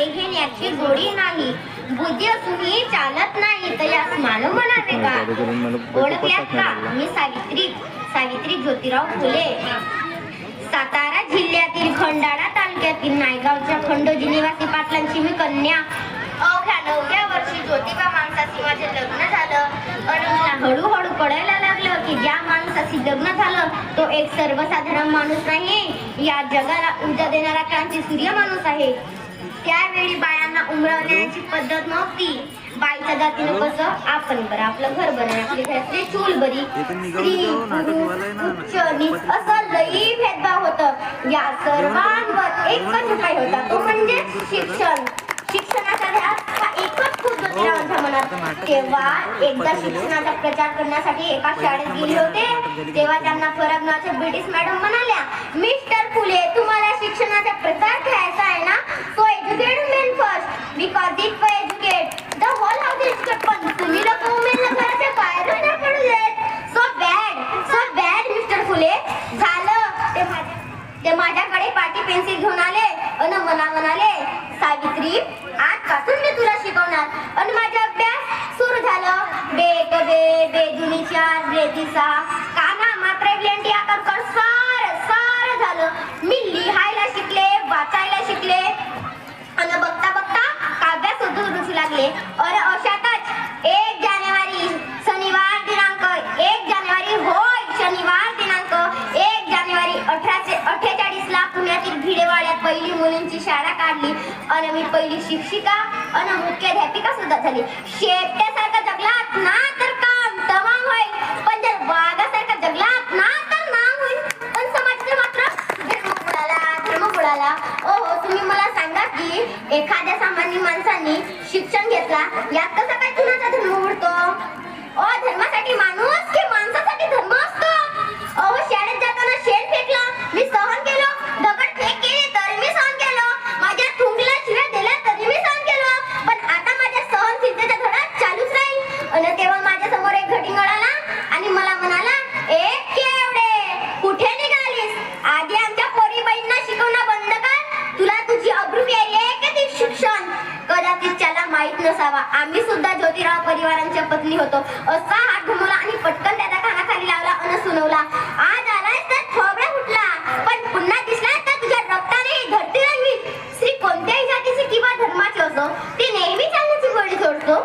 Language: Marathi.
घेण्याची गोडी नाही, बुद्धी असूनही चालत नाही तर यास मानव म्हणावे का? ओळखल्यात का? मी सावित्री ज्योतिराव फुले, सातारा जिल्ह्यातील खंडाळा तालुक्यातील नायगावच्या खंडोजी निवासी पाटलांची मी कन्या. अवघ्या 9व्या वर्षी ज्योतिबा माणसाशी माझे लग्न झालं आणि मला हळूहळू कळायला लागलं की ज्या माणसाशी लग्न झालं तो एक सर्वसाधारण माणूस नाही, या जगाला ऊर्जा देणारा क्रांती सूर्य माणूस आहे. त्यावेळी बायांना उमळवण्याची पद्धत नव्हती. बाईच्या जातीनं कसं आपण बरं आपलं घर बरं, आपली घरातली चूल बरी, स्त्री उच्च नीच असं लई भेदभाव होतं. या सर्वांवर एकच उपाय होता, तो म्हणजे शिक्षण. शिक्षणाचा ध्यास हा एकच खूप ज्योतिरावांच्या मनात. तेव्हा एकदा शिक्षणाचा प्रचार करण्यासाठी एका शाळेत गेले होते, तेव्हा त्यांना फरक नावाच्या ब्रिटिश मॅडम म्हणाल्या, मिस्टर फुले तुम्हाला शिक्षणाचा प्रचार करायचा आहे ना, so educate men first because it will educate the whole house educate. पण तुम्ही लोक वुमेनला घराच्या बाहेर नाही पडू देत. So bad mister Phule. झालं ते माझ्याकडे पाटी पेन्सिल घेऊन आले आणि मला म्हणाले, सावित्री आजपासून मी तुला शिकवणार. आणि माझा अभ्यास सुरू झालं. बेजुनी चार बेदिसा काना मात्र लेंटी आकार कर सार झालं. मी लिहायला शिकले, वाचायला शिकले आणि बघता बघता काव्यात रुचू लागले. आणि अशातच 1 जानेवारी शनिवार दिनांक 1 जानेवारी होय शनिवार दिनांक 1 जानेवारी 1848 ला पुण्यातील भिडेवाड्यात पहिली मुलींची शाळा काढली आणि मी पहिली शिक्षिका आणि मुख्याध्यापिका सुद्धा झाली. शेपट्यासारखा जगलात ना तर काम तमाम होईल, पण जर वाघासारखा जगलात ना तर नाम होईल. पण समाजाचा मात्र धर्म बुडाला. ओहो, तुम्ही मला सांगा की एखाद्या सामान्य माणसाने शिक्षण घेतला यात कसा काय कुणाचा धर्म उडतो? धर्मासाठी माणूस की माणसासाठी धर्म असतो? अहो, शाळेत जाताना शेण फेकला मी सहन केलं, दगड फेक केली तरी मी सहन केलं, माझ्या ठुंगीला शिव्या दिल्या तरी मी सहन केलं. पण आता माझ्या सहनशीलतेचा धडा चालूच राहील. आणि तेव्हा माझ्या समोर एक घटिंग आला आणि मला म्हणाला, एक केवढे कुठे निघालीस? आधी आमच्या पोरी बहिणींना शिकवणं बंद कर. तुला तुझी अब्रू प्यारी आहे का ती शिक्षण? कदाचित त्याला माहित नसावा आम्ही सुद्धा ज्योतिराव परिवारांच्या पत्नी होतो. असा हात घुमवला आणि पटकन त्याच्या कानाखाली लावला आणि सुनवला, आज आलाय तर थोबडा फुटला, पण पुन्हा दिसला तर तुझ्या रक्ताने ही धरती रंगवी. स्त्री कोणत्याही जातीची किंवा धर्माची असो ती नेहमी चालण्याची गोडी सोडतो.